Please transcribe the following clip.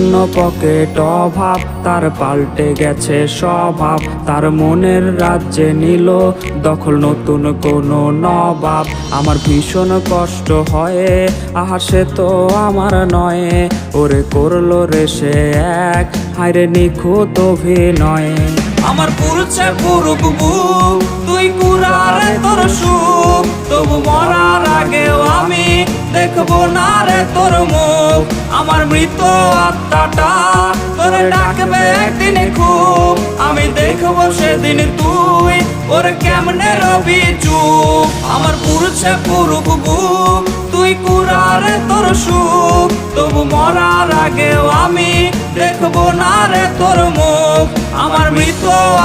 শূন্য পকেট অভাব, তার পাল্টে গেছে স্বভাব। তার মনের রাজ্যে নিল দখল নতুন কোনো নবাব। আমার ভীষণ কষ্ট হয়, আহা সে তো আমার নয়। ওরে করলো রে সে এক, হায়রে নিখুঁত অভিনয়। আমার পুরুষে পুরুক বুক, তুই কুরারে তোর সুখ। তবু মরার আগেও আমি দেখবো না রে তোর মুখ। আমার মৃত আত্মাটা তোরে ডাকবে একদিন খুব। আমি দেখবো সেদিন তুই ওরে কেমনে রবি চুপ। আমার পুরুষে পুরুক বুক, তুই কুরারে তোর সুখ। তবু মরার আগেও আমি দেখবো না রে তোর মুখ। আমার মৃত